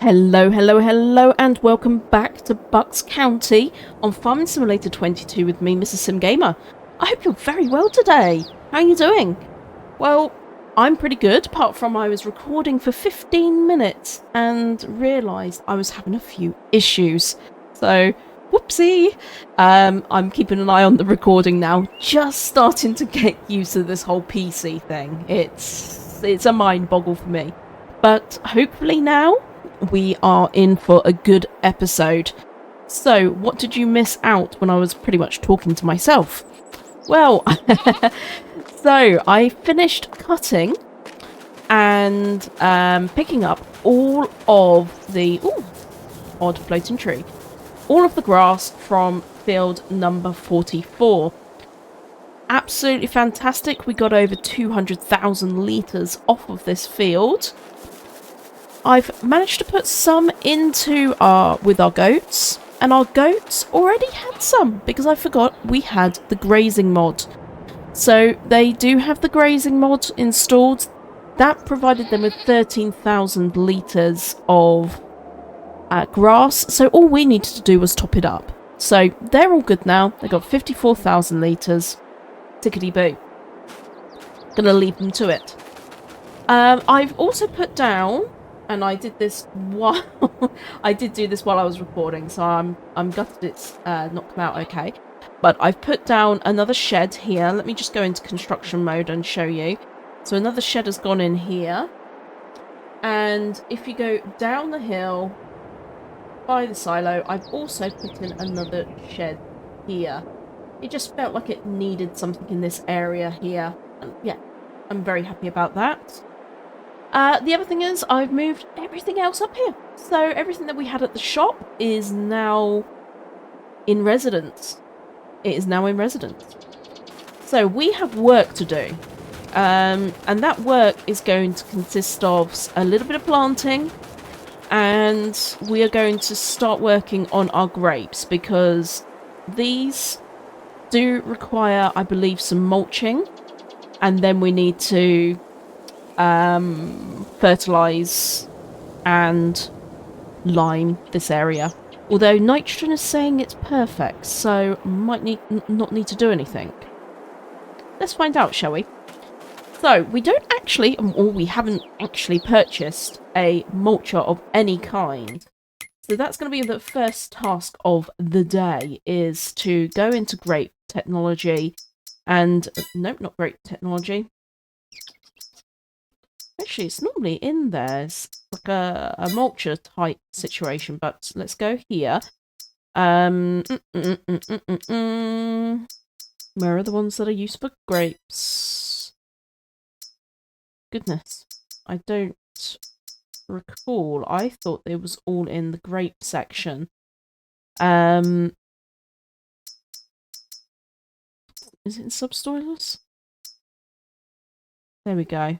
Hello, hello, hello, and welcome back to Bucks County on Farming Simulator 22 with me, Mrs. Sim Gamer. I hope you're very well today. How are you doing? Well, I'm pretty good, apart from I was recording for 15 minutes and realised I was having a few issues. So, whoopsie. I'm keeping an eye on the recording now, just starting to get used to this whole PC thing. It's a mind boggle for me. But hopefully now we are in for a good episode. So, what did you miss out when I was pretty much talking to myself? Well, so I finished cutting and picking up all of the odd floating tree, all of the grass from field number 44. Absolutely fantastic. We got over 200,000 litres off of this field. I've managed to put some into with our goats, and our goats already had some because I forgot we had the grazing mod. So they do have the grazing mod installed. That provided them with 13,000 litres of grass, so all we needed to do was top it up. So they're all good now. They got 54,000 litres. Tickety-boo. Gonna leave them to it. I've also put down, and I did this while I did do this while I was recording, so I'm gutted it's not come out okay. But I've put down another shed here. Let me just go into construction mode and show you. So another shed has gone in here. And if you go down the hill by the silo, I've also put in another shed here. It just felt like it needed something in this area here. And yeah, I'm very happy about that. The other thing is I've moved everything else up here. So everything that we had at the shop is now in residence. It is now in residence. So we have work to do. And that work is going to consist of a little bit of planting. And we are going to start working on our grapes because these do require, I believe, some mulching. And then we need to fertilise and lime this area. Although nitrogen is saying it's perfect, so might not need to do anything. Let's find out, shall we? So we don't actually, or we haven't actually purchased a mulcher of any kind. So that's going to be the first task of the day, is to go into grape technology and nope, not grape technology. Actually, it's normally in there. It's like a mulcher type situation, but let's go here. Where are the ones that are used for grapes? Goodness, I don't recall. I thought it was all in the grape section. Is it in subsoilers? There we go.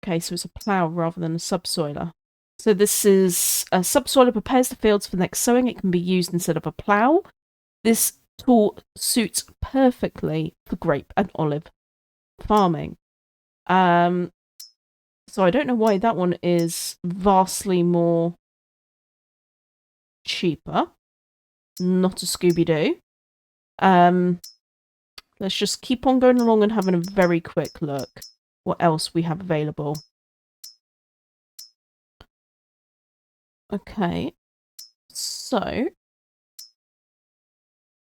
Okay, so it's a plough rather than a subsoiler. So this is a subsoiler prepares the fields for next sowing. It can be used instead of a plough. This tool suits perfectly for grape and olive farming. So I don't know why that one is vastly more cheaper. Not a Scooby-Doo. Let's just keep on going along and having a very quick look what else we have available. Okay, so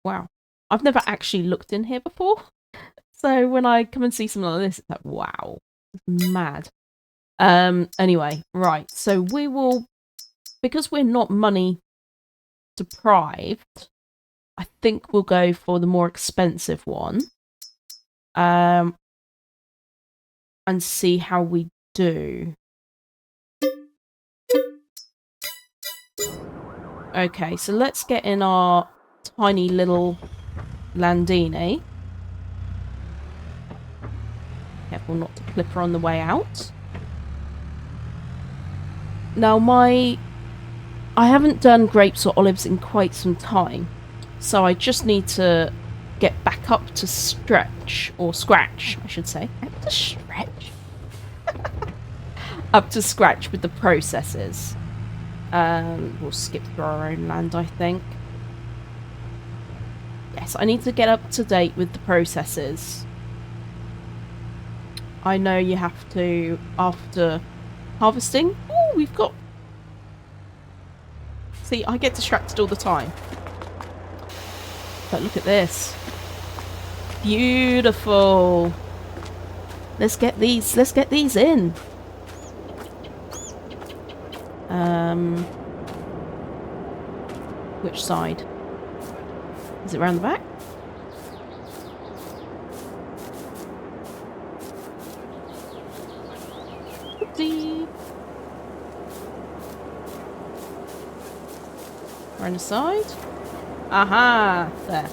wow, I've never actually looked in here before, so when I come and see something like this, it's like wow, it's mad. Anyway, right, so we will, because we're not money deprived, I think we'll go for the more expensive one. And see how we do. Okay, so let's get in our tiny little Landini. Careful not to clip her on the way out. Now I haven't done grapes or olives in quite some time, so I just need to get back up to scratch, I should say. To stretch. up to scratch with the processes. We'll skip through our own land, I think. Yes, I need to get up to date with the processes. I know you have to, after harvesting. Oh, we've got... See, I get distracted all the time. But look at this. Beautiful. Let's get these in. Which side? Is it around the back? Oopsie. Around the side? Aha! There.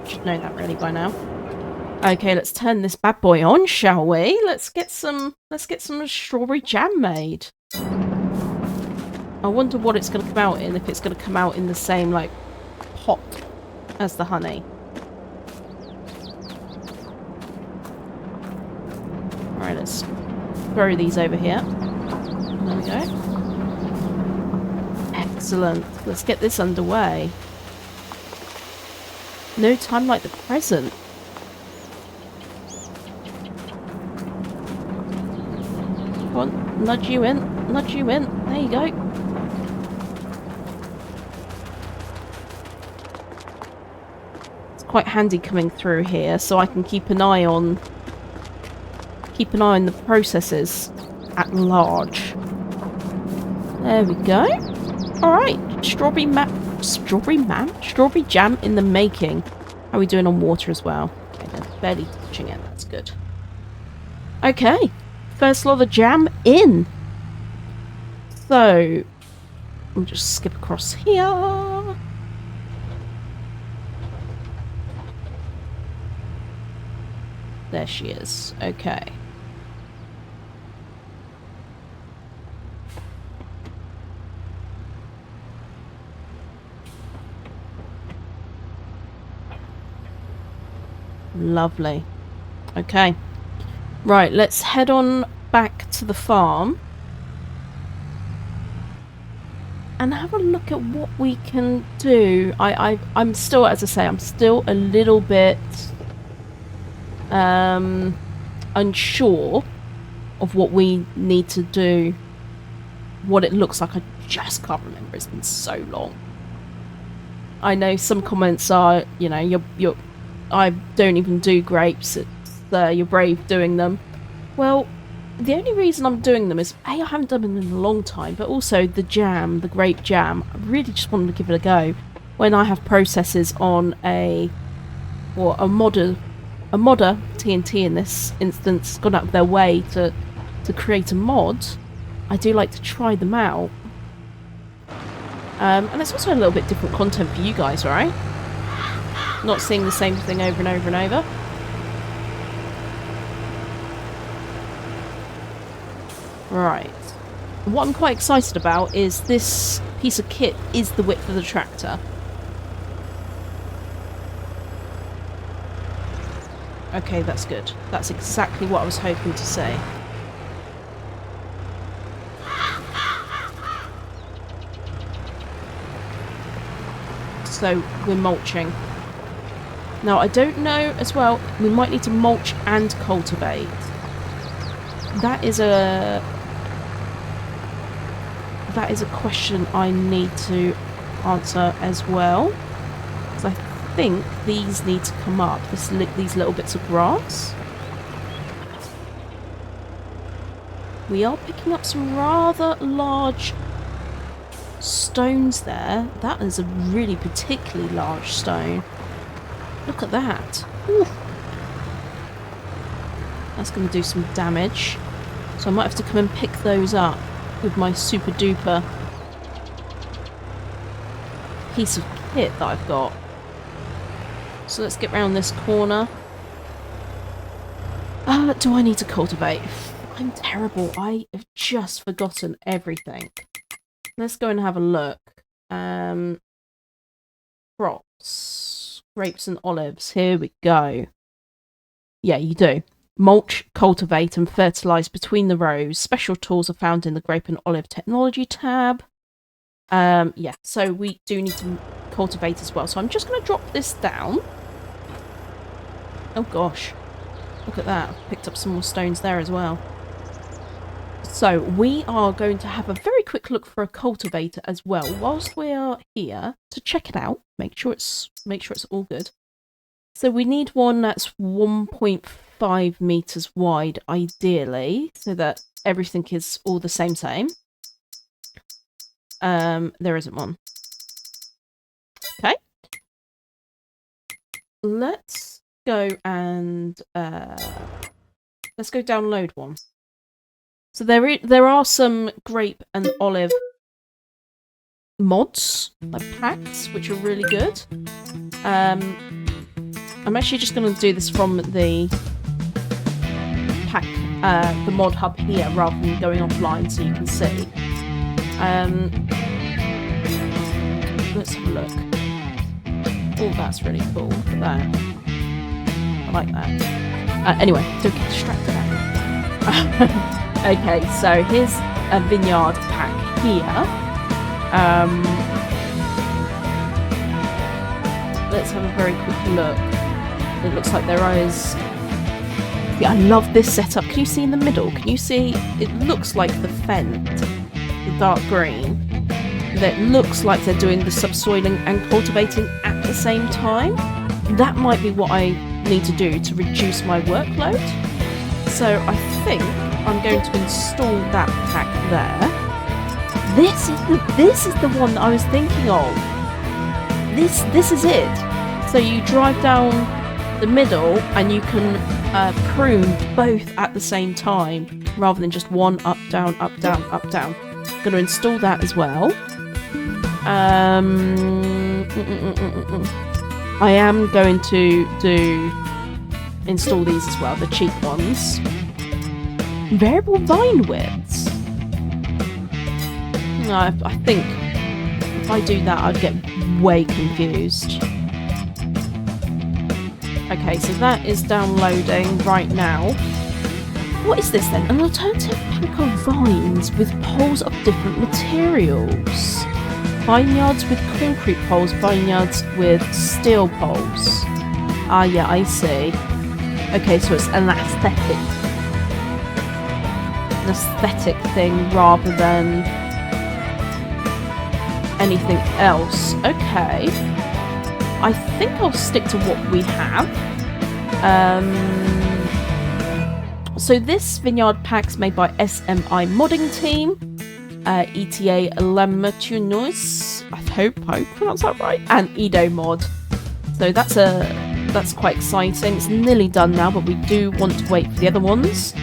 Should know that really by now. Okay, let's turn this bad boy on, shall we? Let's get some strawberry jam made. I wonder what it's going to come out in, if it's going to come out in the same, like, pot as the honey. Alright, let's throw these over here. There we go. Excellent. Let's get this underway. No time like the present. Come on, nudge you in. Nudge you in. There you go. Quite handy coming through here, so I can keep an eye on the processes at large. There we go. All right, strawberry jam in the making. How are we doing on water as well? Okay, they're barely touching it. That's good. Okay, first lot of jam in. So we'll just skip across here. There she is. Okay. Lovely. Okay. Right, let's head on back to the farm and have a look at what we can do. I'm still, as I say, I'm still a little bit unsure of what we need to do. What it looks like, I just can't remember. It's been so long. I know some comments are, you know, I don't even do grapes. It's you're brave doing them. Well, the only reason I'm doing them is A, I haven't done them in a long time, but also the jam, the grape jam. I really just wanted to give it a go. When I have processes on a modder TNT in this instance, gone out of their way to create a mod, I do like to try them out. And it's also a little bit different content for you guys, right? Not seeing the same thing over and over and over. Right. What I'm quite excited about is this piece of kit is the width of the tractor. Okay, that's good. That's exactly what I was hoping to say. So, we're mulching. Now, I don't know as well, we might need to mulch and cultivate. That is a question I need to answer as well. Because I think these need to come up, these little bits of grass. We are picking up some rather large stones there. That is a really particularly large stone. Look at that. Ooh. That's going to do some damage. So I might have to come and pick those up with my super duper piece of kit that I've got. So let's get round this corner. Do I need to cultivate? I'm terrible. I have just forgotten everything. Let's go and have a look. Crops. Grapes and olives. Here we go. Yeah, you do. mulch, cultivate and fertilise between the rows. Special tools are found in the grape and olive technology tab. Yeah, so we do need to cultivate as well. So I'm just going to drop this down. Oh gosh, look at that. I've picked up some more stones there as well. So we are going to have a very quick look for a cultivator as well whilst we are here to check it out. Make sure it's all good. So we need one that's 1.5 meters wide, ideally, so that everything is all the same. There isn't one. Okay. Let's go and let's go download one. So there are some grape and olive mods, like packs, which are really good. I'm actually just going to do this from the pack, the mod hub here, rather than going offline, so you can see. Let's have a look. Oh, that's really cool. Look at that. I like that. Anyway, don't get distracted out. Okay, so here's a Vineyard pack here. Let's have a very quick look. It looks like there is... Yeah, I love this setup. Can you see in the middle? Can you see? It looks like the fence, the dark green. That looks like they're doing the subsoiling and cultivating at the same time. That might be what I need to do to reduce my workload. So I think I'm going to install that pack there. This is the one that I was thinking of. This is it. So you drive down the middle and you can prune both at the same time rather than just one up, down, up, down, up, down. I'm going to install that as well. I am going to install these as well, the cheap ones. Variable vine widths. No, I think if I do that, I'd get way confused. Okay, so that is downloading right now. What is this then? An alternative pack of vines with poles of different materials. Vineyards with concrete poles, vineyards with steel poles. Ah, yeah, I see. Okay, so it's an aesthetic thing rather than anything else. Okay. I think I'll stick to what we have. So this Vineyard pack's made by SMI Modding Team. ETA Lamatunos, I hope I pronounced that right, and Edo Mod. So that's quite exciting. It's nearly done now, but we do want to wait for the other ones.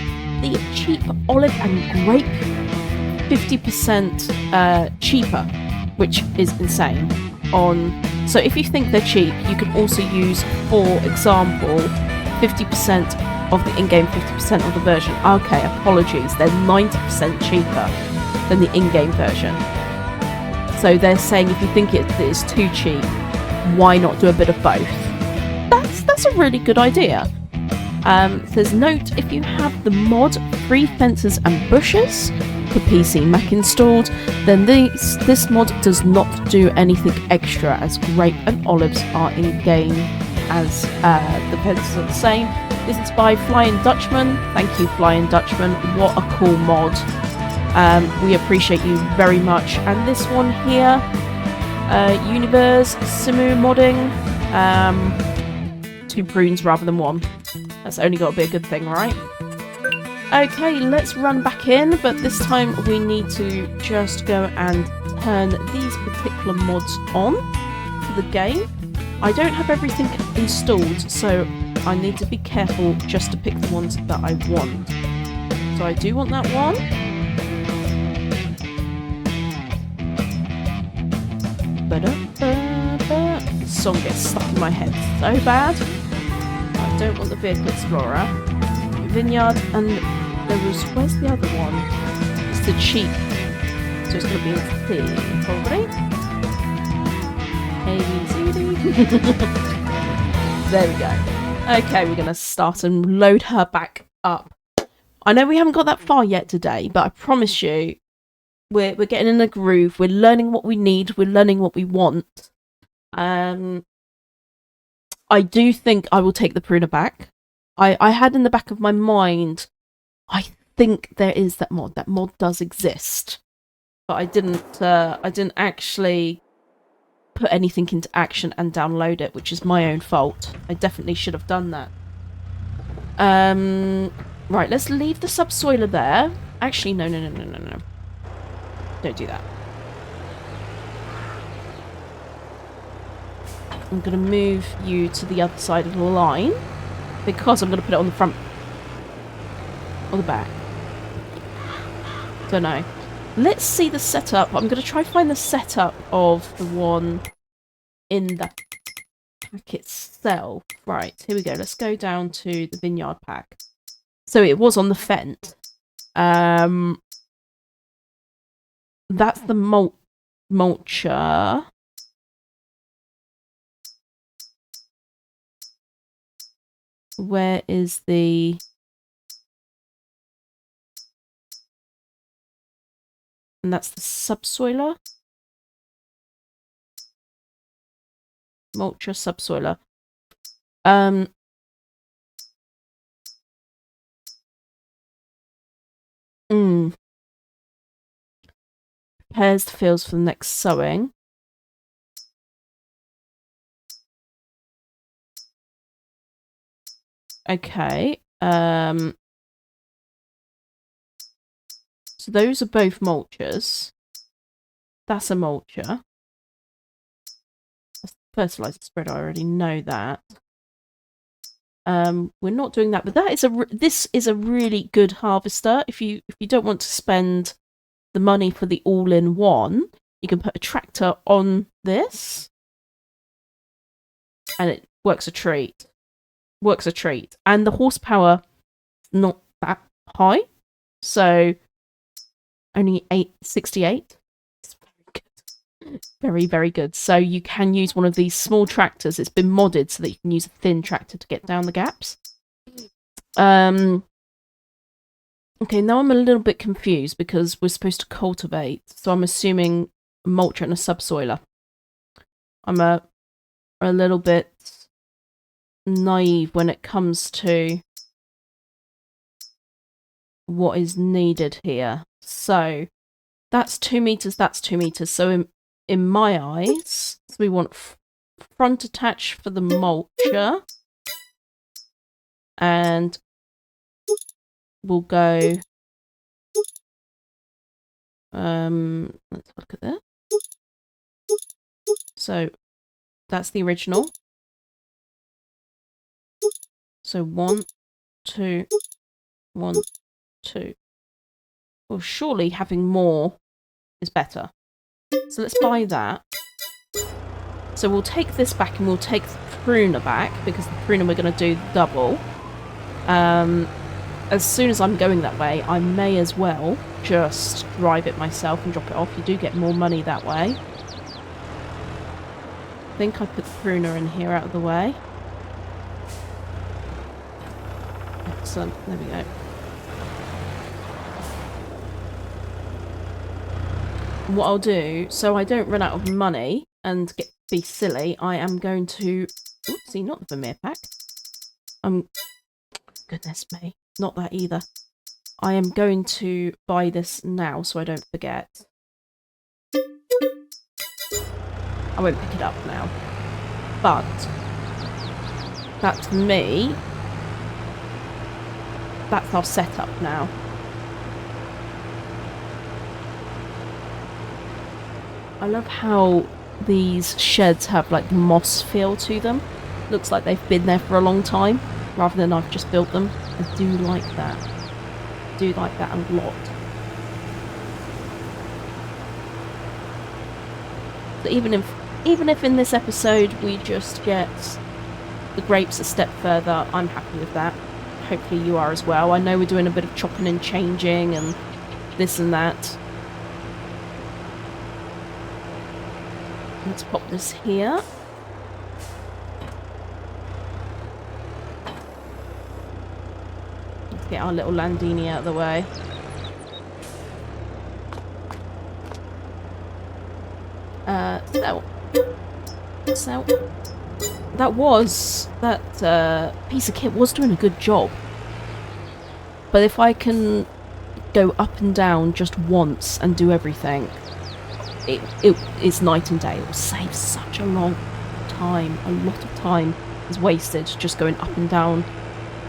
The cheap olive and grape, 50% cheaper, which is insane. So if you think they're cheap, you can also use, for example, 50% of the in-game, 50% of the version. Okay, apologies, they're 90% cheaper than the in-game version. So they're saying if you think it is too cheap, why not do a bit of both? That's a really good idea. There's note, if you have the mod Free Fences and Bushes for PC and Mac installed, then this mod does not do anything extra, as grape and olives are in-game as the fences are the same. This is by Flying Dutchman. Thank you, Flying Dutchman. What a cool mod. We appreciate you very much. And this one here, Universe Simu Modding, 2 prunes rather than 1. That's only got to be a good thing, right? Okay, let's run back in, but this time we need to just go and turn these particular mods on to the game. I don't have everything installed, so I need to be careful just to pick the ones that I want. So I do want that one. The song gets stuck in my head so bad. I don't want the Vehicle Explorer. Vineyard, and there was... Where's the other one? It's the cheap. So it's going to be a C, probably. A, B, C, D. There we go. Okay, we're going to start and load her back up. I know we haven't got that far yet today, but I promise you, we're getting in a groove. We're learning what we need. We're learning what we want. I do think I will take the pruner back. I had in the back of my mind, I think there is that mod. That mod does exist, but I didn't actually put anything into action and download it, which is my own fault. I definitely should have done that. Right, let's leave the subsoiler there. Actually, no. Don't do that. I'm going to move you to the other side of the line because I'm going to put it on the front or the back. Don't know. Let's see the setup. I'm going to try find the setup of the one in the pack itself. Right, here we go. Let's go down to the Vineyard pack. So it was on the fence. That's the mulcher. Where is the... And that's the subsoiler. Mulcher, subsoiler. Prepares the fields for the next sowing. Okay. So those are both mulchers. That's a mulcher. That's the fertilizer spreader. I already know that. We're not doing that, but that is this is a really good harvester. If you don't want to spend the money for the all-in-one, you can put a tractor on this, and it works a treat. Works a treat, and the horsepower is not that high, so only 868. It's very good, very, very good. So you can use one of these small tractors. It's been modded so that you can use a thin tractor to get down the gaps. Okay, now I'm a little bit confused because we're supposed to cultivate, so I'm assuming a mulcher and a subsoiler. I'm a little bit naive when it comes to what is needed here. So that's 2 meters, that's 2 meters. So in my eyes, so we want front attach for the mulcher, and we'll go let's look at that. So that's the original. So 1, 2, 1, 2. Well, surely having more is better. So let's buy that. So we'll take this back and we'll take the pruner back, because the pruner we're going to do double. As soon as I'm going that way, I may as well just drive it myself and drop it off. You do get more money that way. I think I put the pruner in here out of the way. Excellent. There we go. What I'll do, so I don't run out of money and be silly, I am going to... Oopsie, not the Vermeer pack. Goodness me. Not that either. I am going to buy this now so I don't forget. I won't pick it up now. But that, to me, that's our setup now. I love how these sheds have like the moss feel to them. Looks like they've been there for a long time, rather than I've just built them. I do like that. I do like that a lot. So even if in this episode we just get the grapes a step further, I'm happy with that. Hopefully you are as well. I know we're doing a bit of chopping and changing and this and that. Let's pop this here. get our little Landini out of the way. So that piece of kit was doing a good job. But if I can go up and down just once and do everything, it is night and day. It will save such a long time. A lot of time is wasted just going up and down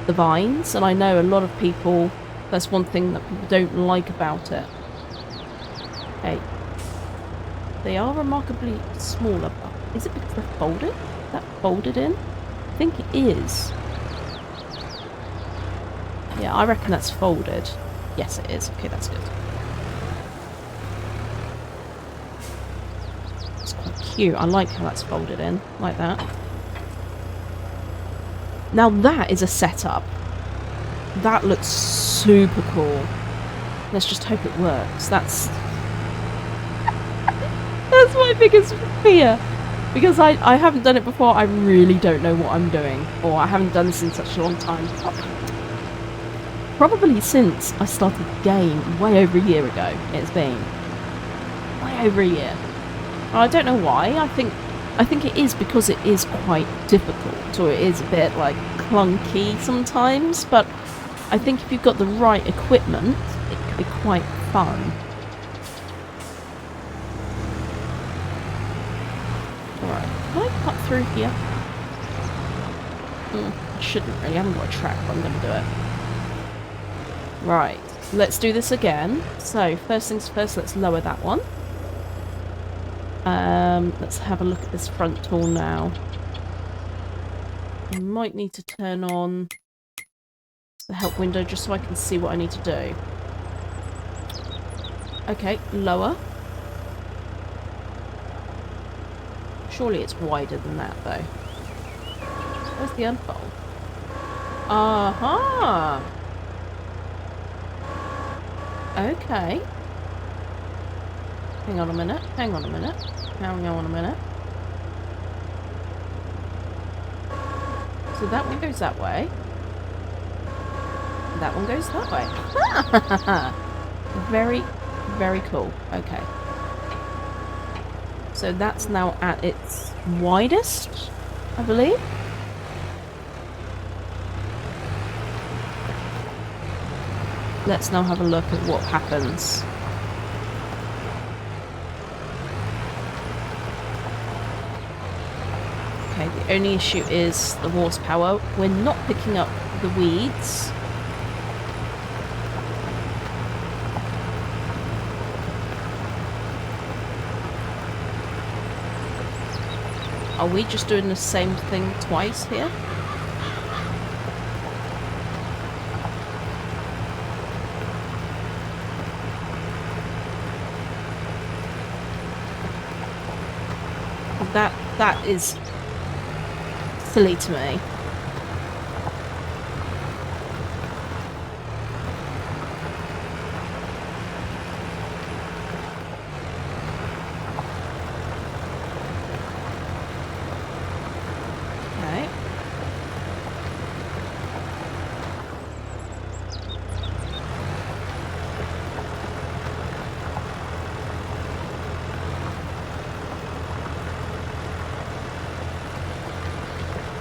the vines, and I know a lot of people, that's one thing that people don't like about it. Okay. They are remarkably smaller, but is it because they're folded? Is that folded in? I think it is. Yeah, I reckon that's folded. Yes, it is. Okay, that's good. It's quite cute. I like how that's folded in, like that. Now that is a setup. That looks super cool. Let's just hope it works. That's my biggest fear. Because I haven't done it before, I really don't know what I'm doing. Or I haven't done this in such a long time. Probably since I started the game way over a year ago. It's been way over a year. I don't know why. I think it is because it is quite difficult, or it is a bit like clunky sometimes, but I think if you've got the right equipment, it can be quite fun. Alright, can I cut through here? I shouldn't really, I haven't got a track, but I'm going to do it. Right, let's do this again. So, first things first, let's lower that one. Let's have a look at this front tool now. I might need to turn on the help window just so I can see what I need to do. Okay, lower. Surely it's wider than that, though. Where's the unfold? Aha! Okay. Hang on a minute. Hang on a minute. Hang on a minute. So that one goes that way. That one goes that way. Very, very cool. Okay. So that's now at its widest, I believe. Let's now have a look at what happens. Okay, the only issue is the horsepower. We're not picking up the weeds. Are we just doing the same thing twice here? That is silly to me. Okay.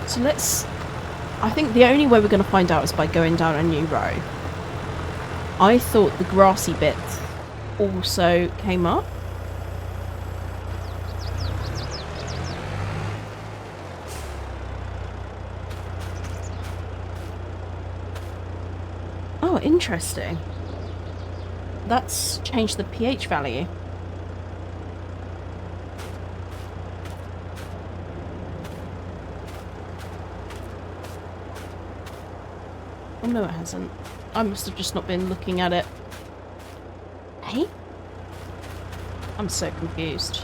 So I think the only way we're going to find out is by going down a new row. I thought the grassy bit also came up. Oh, interesting. That's changed the pH value. Oh no, it hasn't. I must have just not been looking at it. Hey? I'm so confused.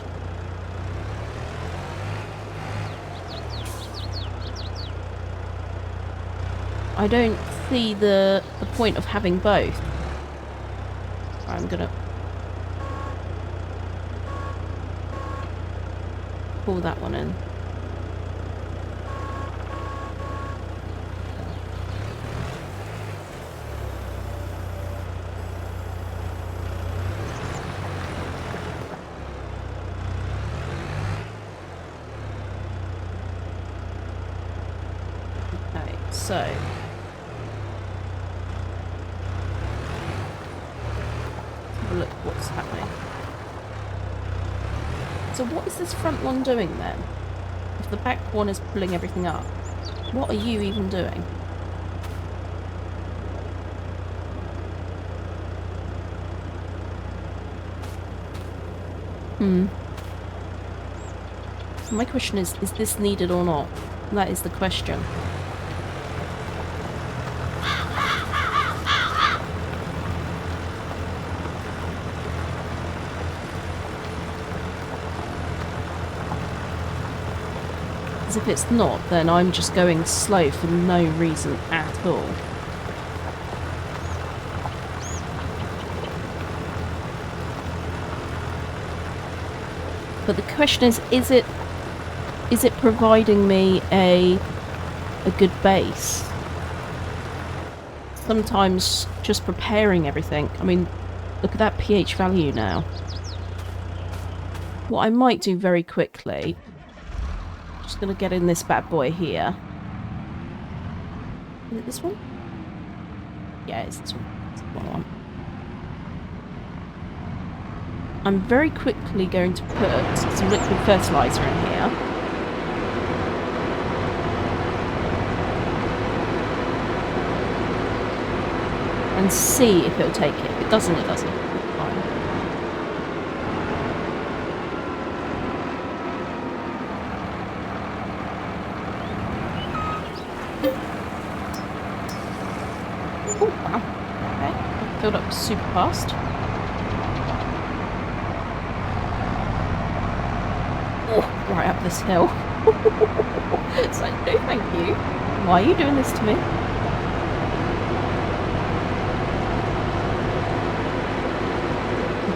I don't see the point of having both. I'm gonna pull that one in. so... have a look at what's happening. So what is this front one doing then? If the back one is pulling everything up, what are you even doing? So my question is this needed or not? That is the question. Because if it's not, then I'm just going slow for no reason at all. But the question is it providing me a good base? Sometimes just preparing everything. I mean, look at that pH value now. What I might do very quickly, just gonna get in this bad boy here. Is it this one? Yeah, it's this one. It's the one I want. I'm very quickly going to put some liquid fertilizer in here. And see if it'll take it. If it doesn't, it doesn't. Fine. Oh, wow. Okay. That filled up super fast. Right up this hill. It's like, no thank you. Why are you doing this to me?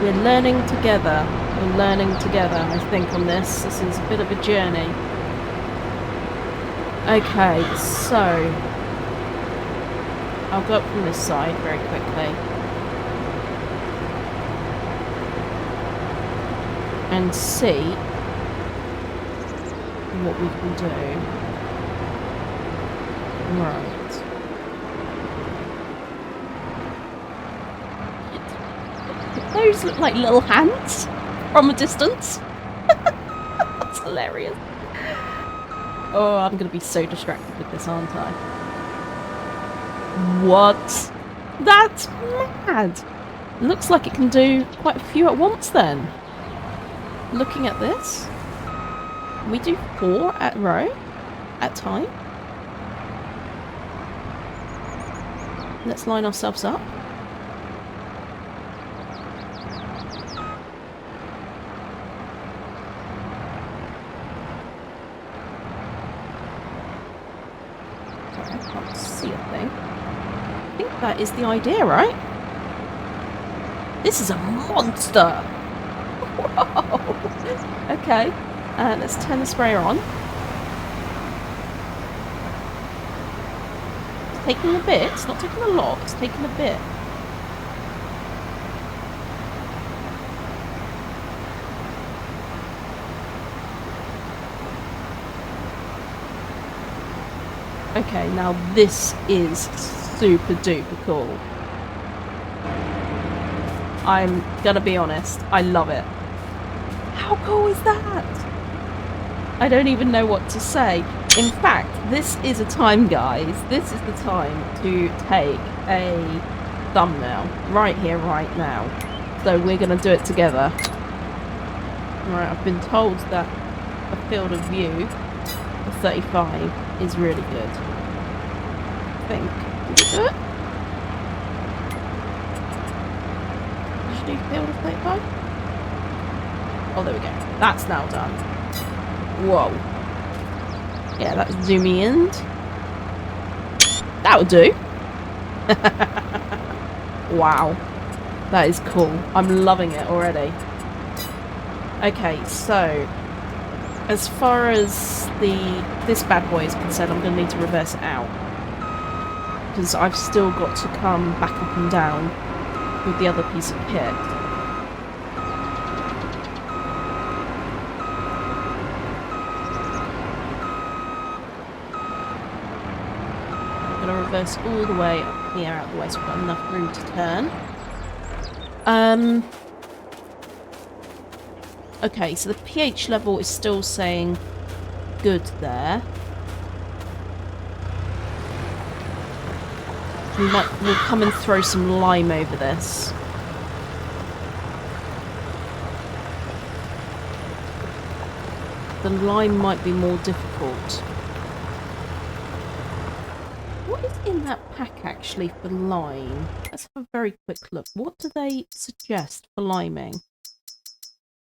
We're learning together. We're learning together, I think, on this. This is a bit of a journey. Okay, so... I'll go up from this side very quickly. And see what we can do. Right. Those look like little hands from a distance. That's hilarious. Oh, I'm going to be so distracted with this, aren't I? What? That's mad. Looks like it can do quite a few at once then. Looking at this. We do 4 at row at time. Let's line ourselves up. Sorry, I can't see a thing. I think that is the idea, right? This is a monster! Whoa! Okay. Let's turn the sprayer on. It's taking a bit. It's not taking a lot. It's taking a bit. Okay, now this is super duper cool. I'm gonna be honest. I love it. How cool is that? I don't even know what to say. In fact, this is a time, guys. This is the time to take a thumbnail. Right here, right now. So we're going to do it together. Right, I've been told that a field of view of 35 is really good. I think. Did you do it? Did you do field of 35? Oh, there we go. That's now done. Whoa. Yeah, that's zooming in. That would do. Wow. That is cool. I'm loving it already. Okay, so as far as this bad boy is concerned, I'm going to need to reverse it out. Because I've still got to come back up and down with the other piece of kit. reverse all the way up here out of the way so we've got enough room to turn. Okay, so the pH level is still saying good there. We'll come and throw some lime over this. The lime might be more difficult. What is in that pack actually for lime? Let's have a very quick look. What do they suggest for liming?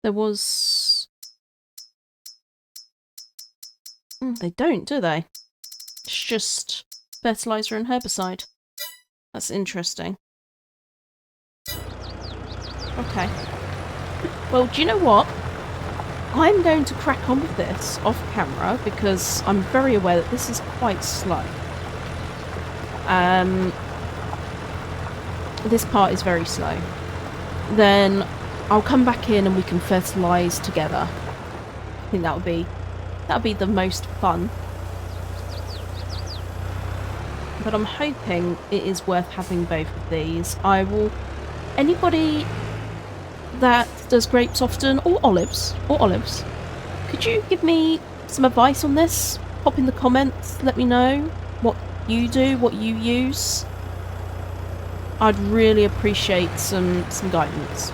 There was... they don't, do they? It's just fertilizer and herbicide. That's interesting. Okay. Well, do you know what? I'm going to crack on with this off camera because I'm very aware that this is quite slow. This part is very slow. Then I'll come back in and we can fertilise together. I think that'll be the most fun. But I'm hoping it is worth having both of these. I will... Anybody that does grapes often, or olives, could you give me some advice on this? Pop in the comments, let me know what you do, what you use. I'd really appreciate some guidance.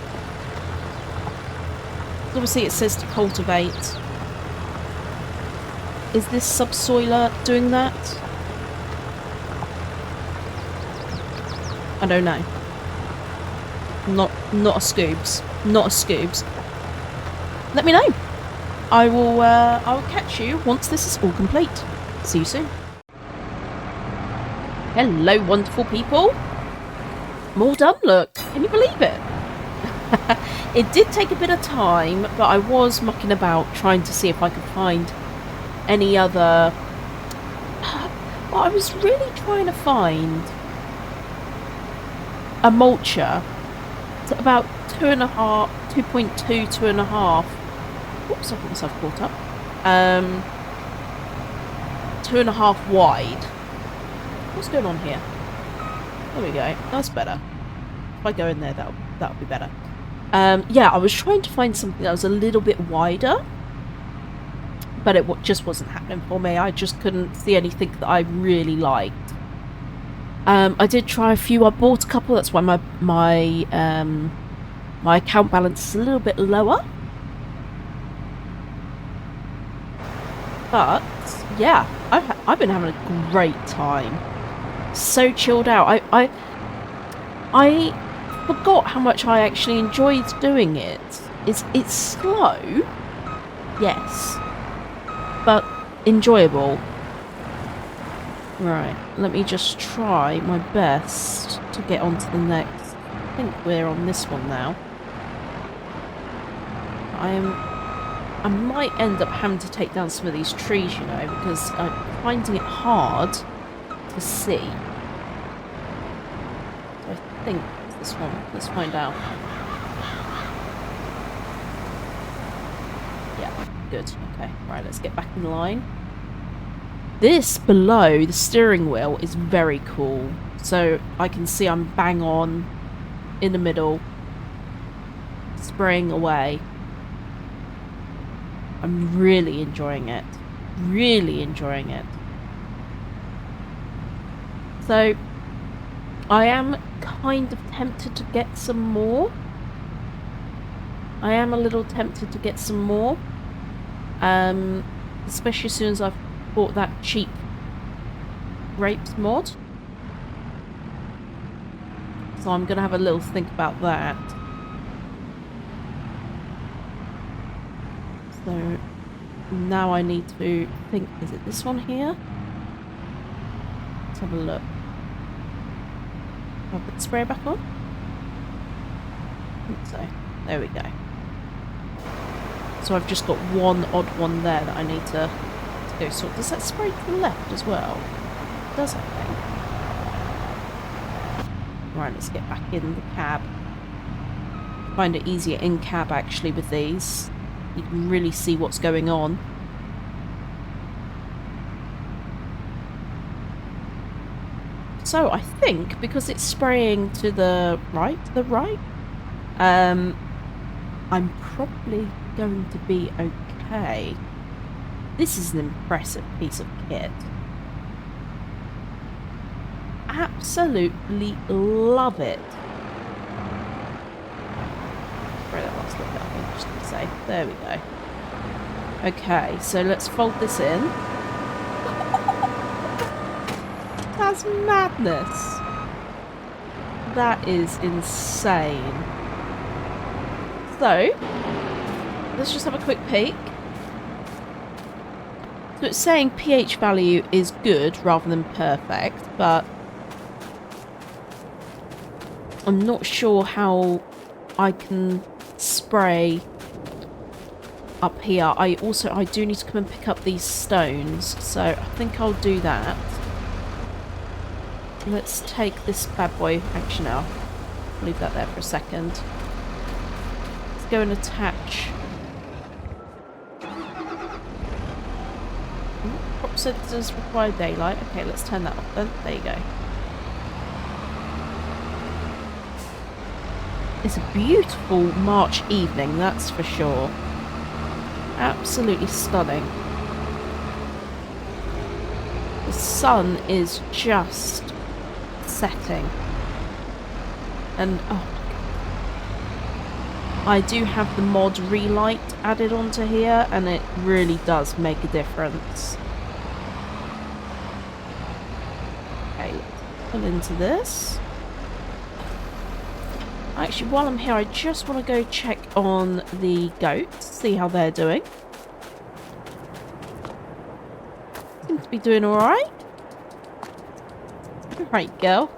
Obviously it says to cultivate. Is this subsoiler doing that? I don't know. Not a scoobs. Not a scoobs. Let me know. I will catch you once this is all complete. See you soon. Hello, wonderful people. I'm all done, look. Can you believe it? It did take a bit of time, but I was mucking about trying to see if I could find any other... Well, I was really trying to find a mulcher to about 2.2, 2.5. Whoops, I got myself caught up. 2.5 wide. What's going on here? There we go. That's better. If I go in there, that'll be better. Yeah, I was trying to find something that was a little bit wider, but it just wasn't happening for me. I just couldn't see anything that I really liked. I did try a few. I bought a couple. That's why my account balance is a little bit lower. But yeah, I've been having a great time. So chilled out. I forgot how much I actually enjoyed doing it. It's slow, yes, but enjoyable. Right, let me just try my best to get on to the next. I think we're on this one now. I might end up having to take down some of these trees, you know, because I'm finding it hard to see. So I think it's this one. Let's find out. Yeah, good. Okay, right, let's get back in line. This below the steering wheel is very cool. So I can see I'm bang on in the middle, spraying away. I'm really enjoying it. Really enjoying it. So I am kind of tempted to get some more. I am a little tempted to get some more. Especially as soon as I've bought that cheap grapes mod. So I'm going to have a little think about that. So now I need to think, is it this one here? Let's have a look. I'll put the spray back on. I think so. There we go. So I've just got one odd one there that I need to go sort. Does that spray to the left as well? It does, I think. Right, let's get back in the cab. I find it easier in cab actually with these. You can really see what's going on. So I think because it's spraying to the right, I'm probably going to be okay. This is an impressive piece of kit. Absolutely love it. Throw that last little bit, I think, just to say. There we go. Okay, so let's fold this in. That's madness. That is insane. So, let's just have a quick peek. So it's saying pH value is good rather than perfect, but I'm not sure how I can spray up here. I do need to come and pick up these stones, so I think I'll do that. Let's take this bad boy. Actually, no, I'll leave that there for a second. Let's go and attach. Crop sensors require daylight. Okay, let's turn that off then. There you go. It's a beautiful March evening, that's for sure. Absolutely stunning. The sun is just setting. And oh my god. I do have the mod relight added onto here, and it really does make a difference. Okay, let's pull into this. Actually, while I'm here, I just want to go check on the goats, see how they're doing. Seem to be doing alright. Right, girl.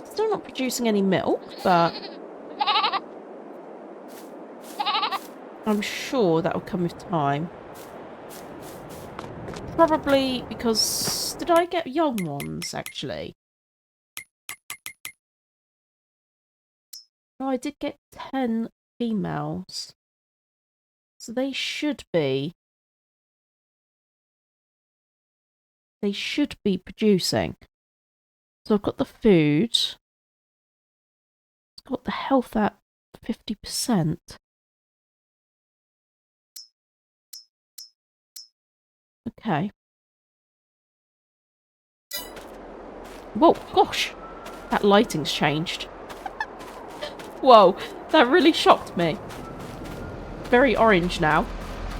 Still not producing any milk, but I'm sure that will come with time. Probably because... Did I get young ones, actually? Oh, I did get 10 females. So they should be... They should be producing. So I've got the food. It's got the health at 50%. Okay. Whoa, gosh! That lighting's changed. Whoa, that really shocked me. Very orange now.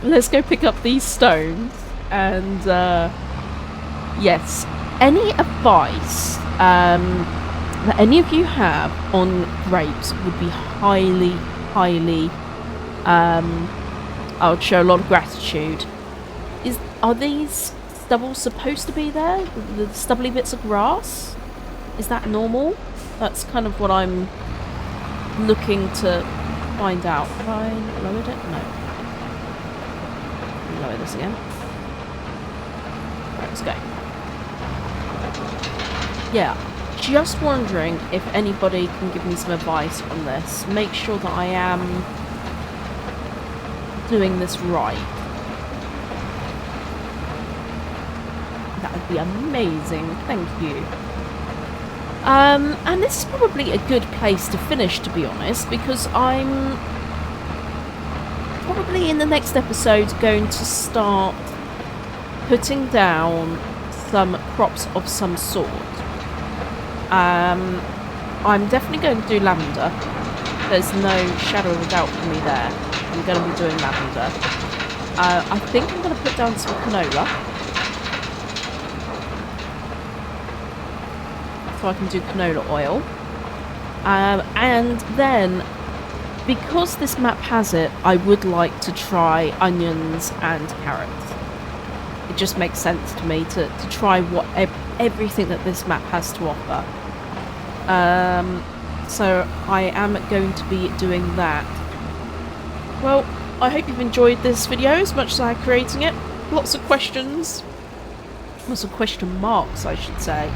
Let's go pick up these stones. And, yes. Any advice that any of you have on grapes would be highly, highly... I would show a lot of gratitude. Are these stubbles supposed to be there? The stubbly bits of grass? Is that normal? That's kind of what I'm looking to find out. Have I lowered it? No. Lower this again. Right, let's go. Yeah, just wondering if anybody can give me some advice on this. Make sure that I am doing this right. That would be amazing. Thank you. And this is probably a good place to finish, to be honest, because I'm probably in the next episode going to start putting down some crops of some sort. I'm definitely going to do lavender. There's no shadow of a doubt for me there. I'm going to be doing lavender. I think I'm going to put down some canola. So I can do canola oil. And then, because this map has it, I would like to try onions and carrots. It just makes sense to me to try everything that this map has to offer. So I am going to be doing that. Well, I hope you've enjoyed this video as much as I creating it. Lots of questions. Lots of question marks, I should say.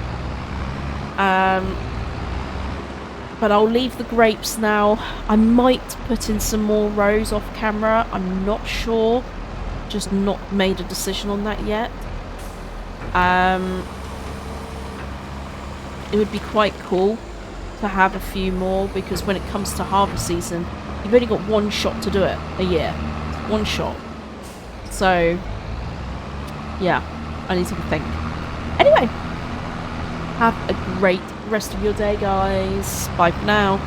But I'll leave the grapes now. I might put in some more rows off camera. I'm not sure. Just not made a decision on that yet. It would be quite cool to have a few more, because when it comes to harvest season, you've only got one shot to do it a year. One shot. So, yeah, I need to think. Anyway, have a great rest of your day, guys. Bye for now.